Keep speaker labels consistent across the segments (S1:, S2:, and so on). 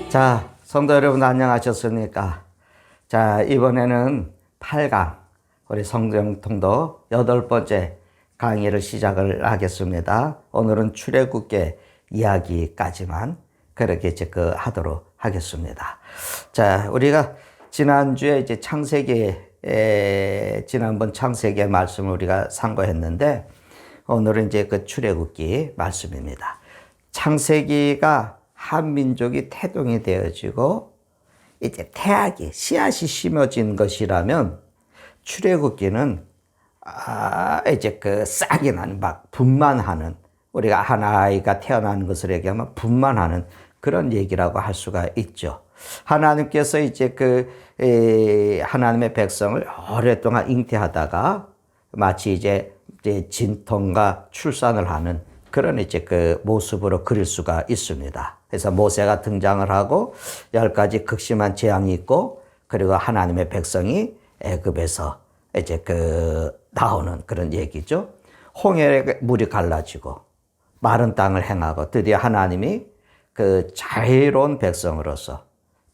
S1: 자, 성도 여러분 안녕하셨습니까? 자, 이번에는 8강, 우리 성경통도 8번째 강의를 시작을 하겠습니다. 오늘은 출애굽기 이야기까지만 그렇게 하도록 하겠습니다. 자, 우리가 지난주에 이제 지난번 창세기의 말씀을 우리가 상고했는데, 오늘은 이제 그 출애굽기 말씀입니다. 창세기가 한 민족이 태동이 되어지고 이제 태학이 씨앗이 심어진 것이라면, 출애굽기는 이제 그 싹이 나는 막 분만하는, 우리가 한 아이가 태어나는 것을 얘기하면 분만하는 그런 얘기라고 할 수가 있죠. 하나님께서 이제 하나님의 백성을 오랫동안 잉태하다가 마치 이제 진통과 출산을 하는 그런 이제 그 모습으로 그릴 수가 있습니다. 그래서 모세가 등장을 하고 10가지 극심한 재앙이 있고, 그리고 하나님의 백성이 애굽에서 이제 나오는 그런 얘기죠. 홍해의 물이 갈라지고 마른 땅을 행하고 드디어 하나님이 그 자유로운 백성으로서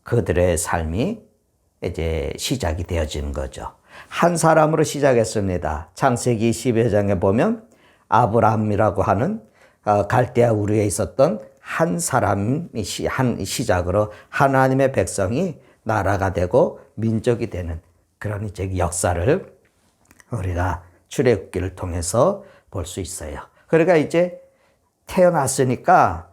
S1: 그들의 삶이 이제 시작이 되어지는 거죠. 한 사람으로 시작했습니다. 창세기 12장에 보면 아브라함이라고 하는 갈대아 우르에 있었던 한 사람이 한 시작으로 하나님의 백성이 나라가 되고 민족이 되는 그런 이제 역사를 우리가 출애굽기를 통해서 볼 수 있어요. 그러니까 이제 태어났으니까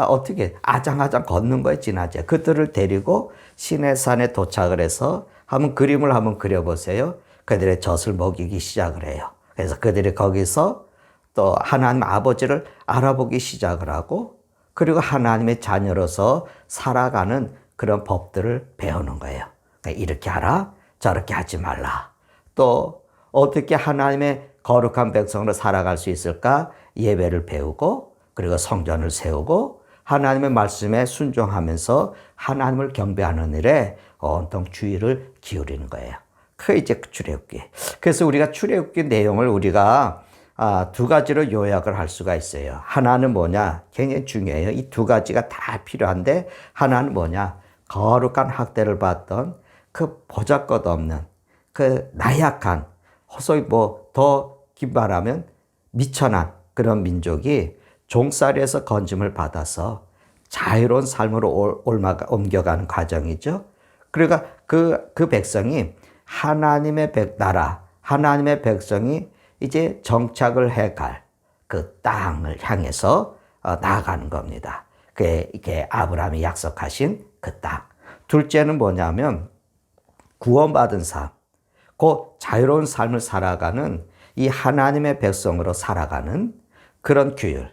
S1: 어떻게 아장아장 걷는 거에 지나죠. 그들을 데리고 시내산에 도착을 해서 그림을 한번 그려보세요. 그들의 젖을 먹이기 시작을 해요. 그래서 그들이 거기서 또 하나님 아버지를 알아보기 시작을 하고, 그리고 하나님의 자녀로서 살아가는 그런 법들을 배우는 거예요. 그러니까 이렇게 하라, 저렇게 하지 말라. 또 어떻게 하나님의 거룩한 백성으로 살아갈 수 있을까? 예배를 배우고, 그리고 성전을 세우고, 하나님의 말씀에 순종하면서 하나님을 경배하는 일에 온통 주의를 기울이는 거예요. 그게 이제 출애굽기. 그래서 우리가 출애굽기 내용을 우리가 두 가지로 요약을 할 수가 있어요. 하나는 뭐냐? 굉장히 중요해요. 이 두 가지가 다 필요한데, 하나는 뭐냐? 거룩한 학대를 받던 그 보잘것없는 그 나약한, 소위 더 깊이 말하면 미천한 그런 민족이 종살이에서 건짐을 받아서 자유로운 삶으로 옮겨가는 과정이죠. 그러니까 그 백성이 하나님의 하나님의 백성이 이제 정착을 해갈 그 땅을 향해서 나아가는 겁니다. 이게 아브라함이 약속하신 그 땅. 둘째는 뭐냐면 구원받은 삶, 그 자유로운 삶을 살아가는 이 하나님의 백성으로 살아가는 그런 규율.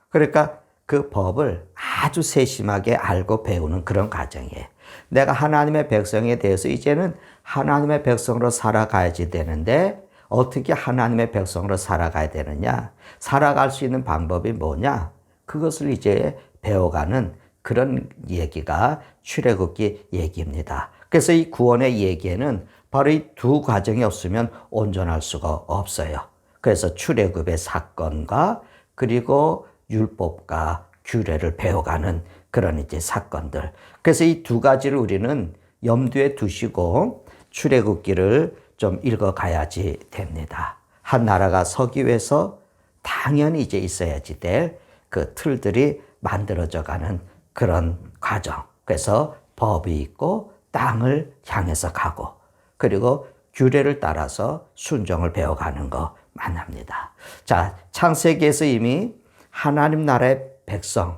S1: 그러니까 그 법을 아주 세심하게 알고 배우는 그런 과정이에요. 내가 하나님의 백성에 대해서 이제는 하나님의 백성으로 살아가야지 되는데, 어떻게 하나님의 백성으로 살아가야 되느냐? 살아갈 수 있는 방법이 뭐냐? 그것을 이제 배워가는 그런 얘기가 출애굽기 얘기입니다. 그래서 이 구원의 얘기에는 바로 이 두 과정이 없으면 온전할 수가 없어요. 그래서 출애굽의 사건과 그리고 율법과 규례를 배워가는 그런 이제 사건들. 그래서 이 두 가지를 우리는 염두에 두시고 출애굽기를 좀 읽어가야지 됩니다. 한 나라가 서기 위해서 당연히 이제 있어야지 될 그 틀들이 만들어져 가는 그런 과정. 그래서 법이 있고 땅을 향해서 가고, 그리고 규례를 따라서 순종을 배워가는 거 만납니다. 자, 창세기에서 이미 하나님 나라의 백성이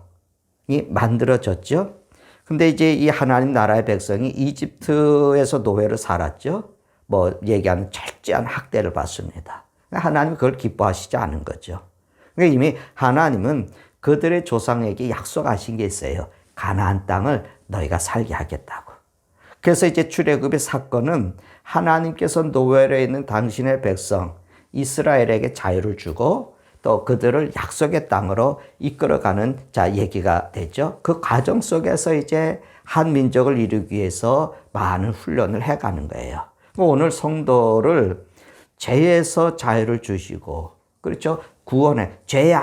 S1: 만들어졌죠. 근데 이제 이 하나님 나라의 백성이 이집트에서 노예로 살았죠. 얘기하는 철저한 학대를 받습니다. 하나님이 그걸 기뻐하시지 않은 거죠. 그러니까 이미 하나님은 그들의 조상에게 약속하신 게 있어요. 가나안 땅을 너희가 살게 하겠다고. 그래서 이제 출애굽의 사건은 하나님께서 노예로 있는 당신의 백성 이스라엘에게 자유를 주고, 또 그들을 약속의 땅으로 이끌어가는 얘기가 되죠. 그 과정 속에서 이제 한 민족을 이루기 위해서 많은 훈련을 해가는 거예요. 오늘 성도를 죄에서 자유를 주시고, 그렇죠? 구원의 죄의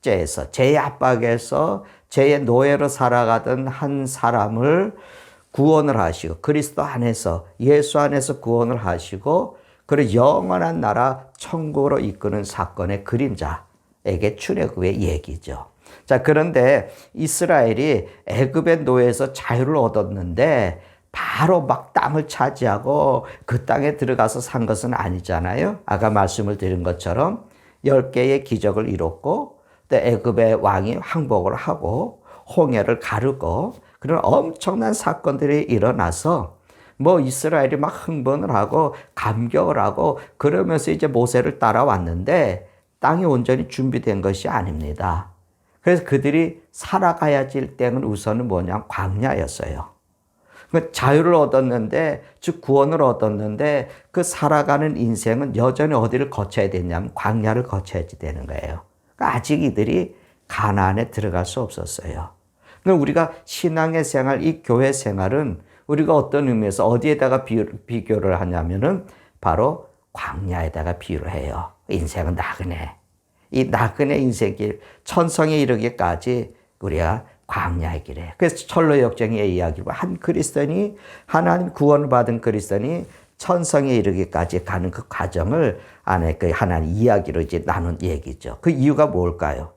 S1: 압제에서, 죄의 압박에서 죄의 노예로 살아가던 한 사람을 구원을 하시고 그리스도 안에서 예수 안에서 구원을 하시고 그리고 영원한 나라 천국으로 이끄는 사건의 그림자에게 출애굽의 얘기죠. 자, 그런데 이스라엘이 애굽의 노예에서 자유를 얻었는데 바로 막 땅을 차지하고 그 땅에 들어가서 산 것은 아니잖아요. 아까 말씀을 드린 것처럼 10개의 기적을 이뤘고 또 애굽의 왕이 항복을 하고 홍해를 가르고 그런 엄청난 사건들이 일어나서 뭐 이스라엘이 막 흥분을 하고 감격을 하고 그러면서 이제 모세를 따라왔는데 땅이 온전히 준비된 것이 아닙니다. 그래서 그들이 살아가야 질 때는 우선은 뭐냐? 광야였어요. 자유를 얻었는데, 즉 구원을 얻었는데 그 살아가는 인생은 여전히 어디를 거쳐야 되냐면 광야를 거쳐야 되는 거예요. 그러니까 아직 이들이 가나안에 들어갈 수 없었어요. 그러니까 우리가 신앙의 생활, 이 교회 생활은 우리가 어떤 의미에서 어디에다가 비교를 하냐면은 바로 광야에다가 비유를 해요. 인생은 나그네. 이 나그네 인생길, 천성에 이르기까지 우리가 광야의 길에. 그래서 철로 역정의 이야기로 한 그리스도인이 하나님 구원을 받은 그리스도인이 천성에 이르기까지 가는 그 과정을 안에 그 하나님 이야기로 이제 나눈 얘기죠. 그 이유가 뭘까요?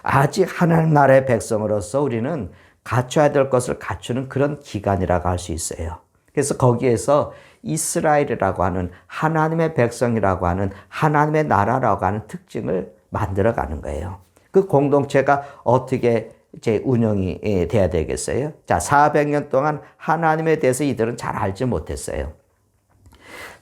S1: 아직 하나님 나라의 백성으로서 우리는 갖춰야 될 것을 갖추는 그런 기간이라고 할 수 있어요. 그래서 거기에서 이스라엘이라고 하는 하나님의 백성이라고 하는 하나님의 나라라고 하는 특징을 만들어가는 거예요. 그 공동체가 어떻게 이제 운영이 돼야 되겠어요? 자, 400년 동안 하나님에 대해서 이들은 잘 알지 못했어요.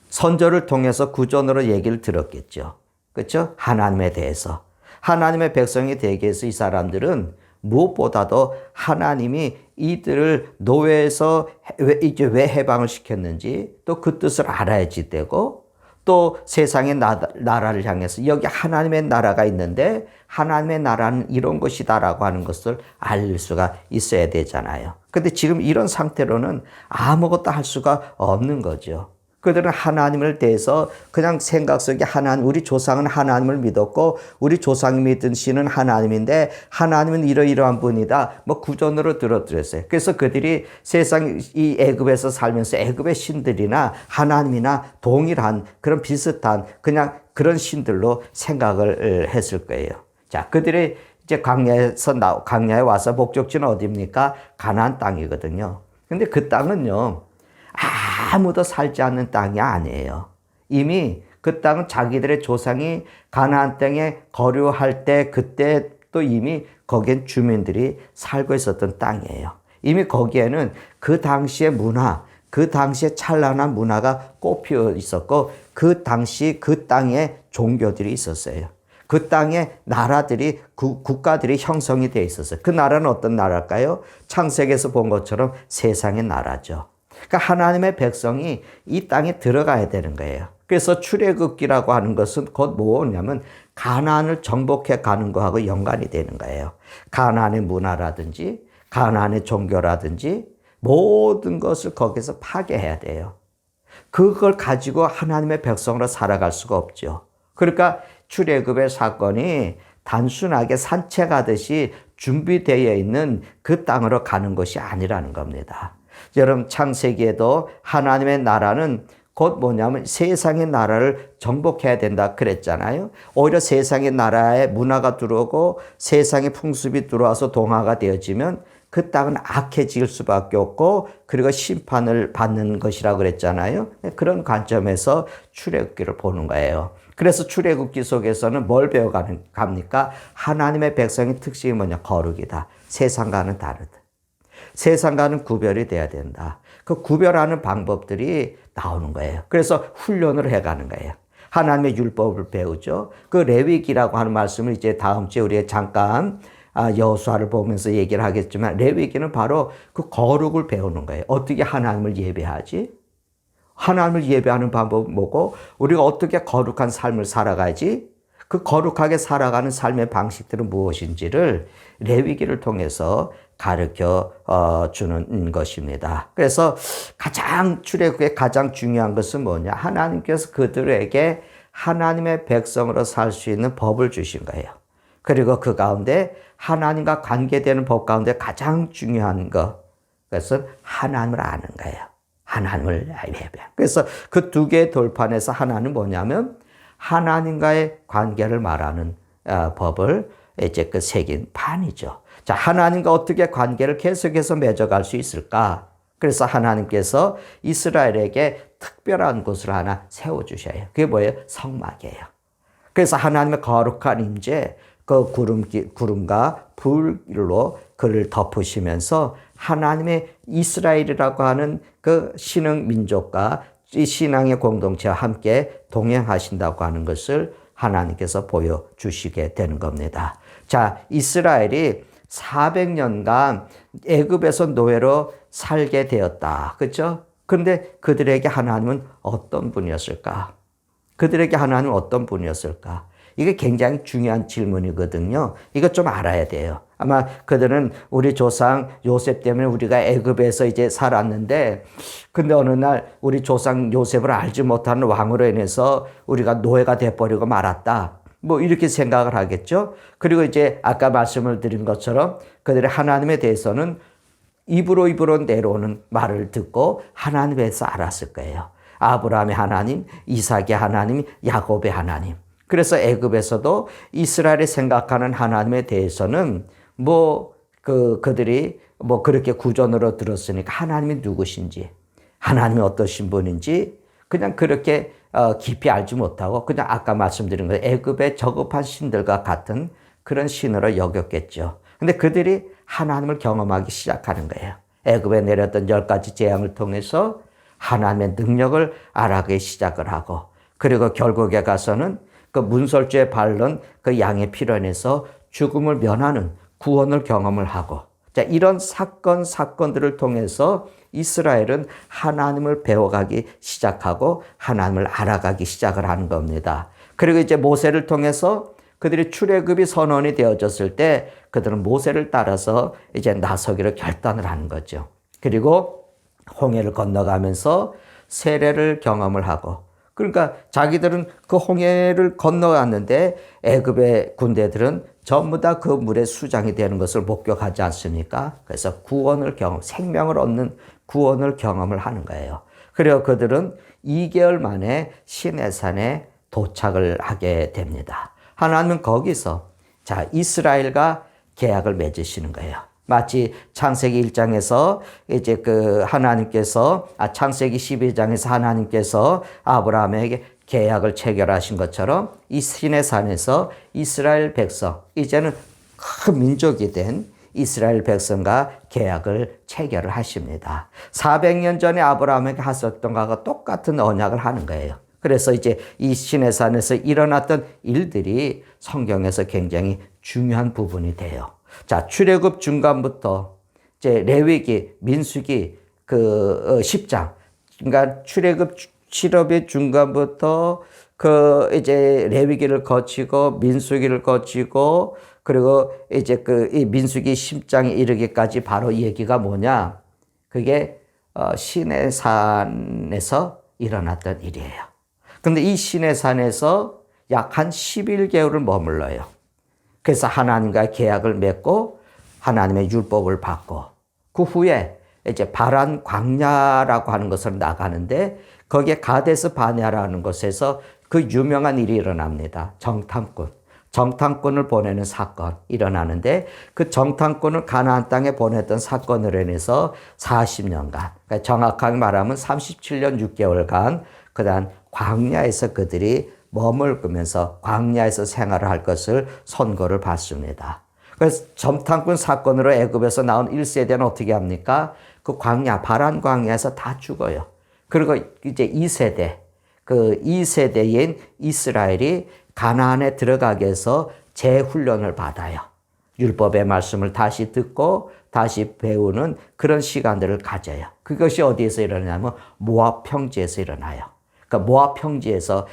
S1: 선조를 통해서 구전으로 얘기를 들었겠죠. 그렇죠? 하나님에 대해서. 하나님의 백성이 되기 위해서 이 사람들은 무엇보다도 하나님이 이들을 노예에서 왜 해방을 시켰는지 또 그 뜻을 알아야지 되고 또 세상의 나라를 향해서 여기 하나님의 나라가 있는데 하나님의 나라는 이런 것이다라고 하는 것을 알 수가 있어야 되잖아요. 근데 지금 이런 상태로는 아무것도 할 수가 없는 거죠. 그들은 하나님을 대해서 그냥 생각 속에 하나님, 우리 조상은 하나님을 믿었고 우리 조상이 믿으시는 하나님인데 하나님은 이러이러한 분이다. 뭐 구전으로 들었어요. 그래서 그들이 세상 이 애굽에서 살면서 애굽의 신들이나 하나님이나 동일한 그런 비슷한 그냥 그런 신들로 생각을 했을 거예요. 자, 그들이 이제 광야에 와서 목적지는 어디입니까? 가나안 땅이거든요. 근데 그 땅은요. 아무도 살지 않는 땅이 아니에요. 이미 그 땅은 자기들의 조상이 가나안 땅에 거류할 때 그때 또 이미 거기엔 주민들이 살고 있었던 땅이에요. 이미 거기에는 그 당시의 문화, 그 당시의 찬란한 문화가 꽃피어 있었고 그 당시 그 땅에 종교들이 있었어요. 그 땅에 나라들이, 국가들이 형성이 되어 있었어요. 그 나라는 어떤 나라일까요? 창세기에서 본 것처럼 세상의 나라죠. 그러니까 하나님의 백성이 이 땅에 들어가야 되는 거예요. 그래서 출애굽기라고 하는 것은 곧 뭐냐면 가나안을 정복해 가는 거하고 연관이 되는 거예요. 가나안의 문화라든지 가나안의 종교라든지 모든 것을 거기서 파괴해야 돼요. 그걸 가지고 하나님의 백성으로 살아갈 수가 없죠. 그러니까 출애굽의 사건이 단순하게 산책하듯이 준비되어 있는 그 땅으로 가는 것이 아니라는 겁니다. 여러분 창세기에도 하나님의 나라는 곧 뭐냐면 세상의 나라를 정복해야 된다 그랬잖아요. 오히려 세상의 나라에 문화가 들어오고 세상의 풍습이 들어와서 동화가 되어지면 그 땅은 악해질 수밖에 없고 그리고 심판을 받는 것이라고 그랬잖아요. 그런 관점에서 출애굽기를 보는 거예요. 그래서 출애굽기 속에서는 뭘 배워갑니까? 하나님의 백성의 특징이 뭐냐? 거룩이다. 세상과는 다르다. 세상과는 구별이 돼야 된다. 그 구별하는 방법들이 나오는 거예요. 그래서 훈련을 해가는 거예요. 하나님의 율법을 배우죠. 그 레위기라고 하는 말씀을 이제 다음 주에 우리가 잠깐 여호수아를 보면서 얘기를 하겠지만 레위기는 바로 그 거룩을 배우는 거예요. 어떻게 하나님을 예배하지? 하나님을 예배하는 방법은 뭐고 우리가 어떻게 거룩한 삶을 살아가지? 그 거룩하게 살아가는 삶의 방식들은 무엇인지를 레위기를 통해서 가르쳐 주는 것입니다. 그래서 출애굽의 가장 중요한 것은 뭐냐? 하나님께서 그들에게 하나님의 백성으로 살 수 있는 법을 주신 거예요. 그리고 그 가운데 하나님과 관계되는 법 가운데 가장 중요한 그것은 하나님을 아는 거예요. 하나님을 예배. 그래서 그 두 개의 돌판에서 하나는 뭐냐면 하나님과의 관계를 말하는 법을 이제 그 새긴 판이죠. 자, 하나님과 어떻게 관계를 계속해서 맺어갈 수 있을까? 그래서 하나님께서 이스라엘에게 특별한 곳을 하나 세워주셔요. 그게 뭐예요? 성막이에요. 그래서 하나님의 거룩한 임재, 그 구름과 불로 그를 덮으시면서 하나님의 이스라엘이라고 하는 그 신흥 민족과 이 신앙의 공동체와 함께 동행하신다고 하는 것을 하나님께서 보여주시게 되는 겁니다. 자, 이스라엘이 400년간 애굽에서 노예로 살게 되었다. 그렇죠? 그런데 그들에게 하나님은 어떤 분이었을까? 그들에게 하나님은 어떤 분이었을까? 이게 굉장히 중요한 질문이거든요. 이거 좀 알아야 돼요. 아마 그들은 우리 조상 요셉 때문에 우리가 애굽에서 이제 살았는데, 근데 어느 날 우리 조상 요셉을 알지 못하는 왕으로 인해서 우리가 노예가 돼버리고 말았다. 뭐 이렇게 생각을 하겠죠. 그리고 이제 아까 말씀을 드린 것처럼 그들의 하나님에 대해서는 입으로 내려오는 말을 듣고 하나님에서 알았을 거예요. 아브라함의 하나님, 이삭의 하나님, 야곱의 하나님. 그래서 애굽에서도 이스라엘이 생각하는 하나님에 대해서는 그들이 그렇게 구전으로 들었으니까 하나님이 누구신지, 하나님이 어떠신 분인지 그냥 그렇게 깊이 알지 못하고 그냥 아까 말씀드린 거예요. 애굽의 저급한 신들과 같은 그런 신으로 여겼겠죠. 근데 그들이 하나님을 경험하기 시작하는 거예요. 애굽에 내렸던 10가지 재앙을 통해서 하나님의 능력을 알아가기 시작을 하고, 그리고 결국에 가서는 그 문설주에 바른 그 양의 피로 인해서 죽음을 면하는 구원을 경험을 하고, 자, 이런 사건들을 통해서 이스라엘은 하나님을 배워가기 시작하고 하나님을 알아가기 시작을 하는 겁니다. 그리고 이제 모세를 통해서 그들이 출애굽이 선언이 되어졌을 때 그들은 모세를 따라서 이제 나서기를 결단을 하는 거죠. 그리고 홍해를 건너가면서 세례를 경험을 하고, 그러니까 자기들은 그 홍해를 건너갔는데 애굽의 군대들은 전부 다 그 물의 수장이 되는 것을 목격하지 않습니까? 그래서 생명을 얻는 구원을 경험을 하는 거예요. 그리고 그들은 2개월 만에 시내산에 도착을 하게 됩니다. 하나님은 거기서 자, 이스라엘과 계약을 맺으시는 거예요. 마치 창세기 1장에서 이제 창세기 12장에서 하나님께서 아브라함에게 계약을 체결하신 것처럼 이 시내산에서 이스라엘 백성, 이제는 큰 민족이 된 이스라엘 백성과 계약을 체결을 하십니다. 400년 전에 아브라함에게 하셨던 것과 똑같은 언약을 하는 거예요. 그래서 이제 이 시내산에서 일어났던 일들이 성경에서 굉장히 중요한 부분이 돼요. 자, 출애굽 중간부터 이제 레위기, 민수기 10장, 그러니까 출애굽 중간부터 이제 레위기를 거치고 민수기를 거치고, 그리고 이제 이 민수기 10장에 이르기까지 바로 이 얘기가 뭐냐? 그게 시내산에서 일어났던 일이에요. 근데 이 시내산에서 약 한 11개월을 머물러요. 그래서 하나님과 계약을 맺고 하나님의 율법을 받고, 그 후에 이제 바란 광야라고 하는 것을 나가는데 거기에 가데스 바네아라는 곳에서 그 유명한 일이 일어납니다. 정탐꾼을 보내는 사건 일어나는데, 그 정탐꾼을 가나안 땅에 보냈던 사건으로 인해서 40년간, 그러니까 정확하게 말하면 37년 6개월간 그다음 광야에서 그들이 머물면서 광야에서 생활을 할 것을 선고를 받습니다. 그래서 정탐꾼 사건으로 애굽에서 나온 1세대는 어떻게 합니까? 그 바란 광야에서 다 죽어요. 그리고 이제 2세대인 이스라엘이 가나안에 들어가기 위해서 재훈련을 받아요. 율법의 말씀을 다시 듣고 다시 배우는 그런 시간들을 가져요. 그것이 어디에서 일어나냐면 모압 평지에서 일어나요. 그러니까 모압 평지에서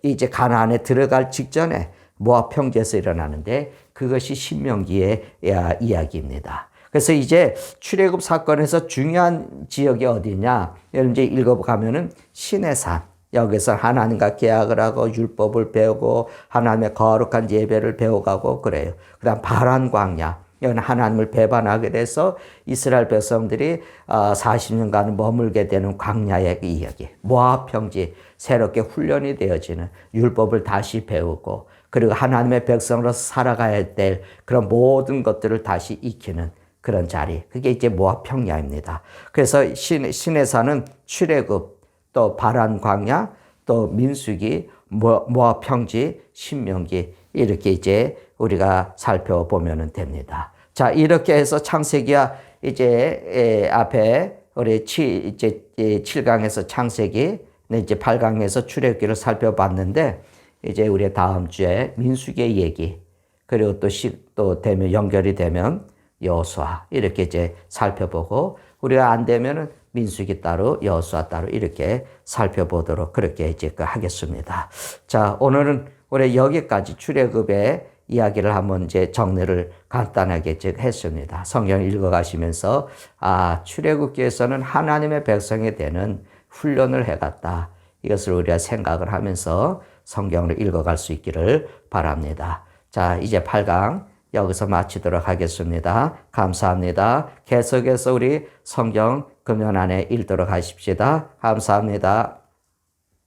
S1: 이제 가나안에 들어갈 직전에 모압 평지에서 일어나는데, 그것이 신명기의 이야기입니다. 그래서 이제 출애굽 사건에서 중요한 지역이 어디냐? 여러분 이제 읽어가면은 시내산, 여기서 하나님과 계약을 하고 율법을 배우고 하나님의 거룩한 예배를 배워가고 그래요. 그 다음 바란 광야. 이건 하나님을 배반하게 돼서 이스라엘 백성들이 40년간 머물게 되는 광야의 이야기. 모압 평지, 새롭게 훈련이 되어지는 율법을 다시 배우고 그리고 하나님의 백성으로서 살아가야 될 그런 모든 것들을 다시 익히는 그런 자리. 그게 이제 모압 평야입니다. 그래서 시내산은 출애굽, 또 바란 광야, 또 민수기, 모압 평지, 신명기 이렇게 이제 우리가 살펴보면 됩니다. 자, 이렇게 해서 창세기야 이제 앞에 우리 이제 7강에서 창세기, 이제 8강에서 출애굽기를 살펴봤는데 이제 우리 다음 주에 민수기의 얘기 그리고 또 되면 연결이 되면 여호수아 이렇게 이제 살펴보고 우리가 안 되면은 민수기 따로 여호수아 따로 이렇게 살펴보도록 그렇게 이제 하겠습니다. 자, 오늘은 우리 여기까지 출애굽의 이야기를 한번 이제 정리를 간단하게 했습니다. 성경 읽어가시면서 출애굽기에서는 하나님의 백성이 되는 훈련을 해갔다. 이것을 우리가 생각을 하면서 성경을 읽어갈 수 있기를 바랍니다. 자, 이제 8강 여기서 마치도록 하겠습니다. 감사합니다. 계속해서 우리 성경 금연 안에 읽도록 하십시다. 감사합니다.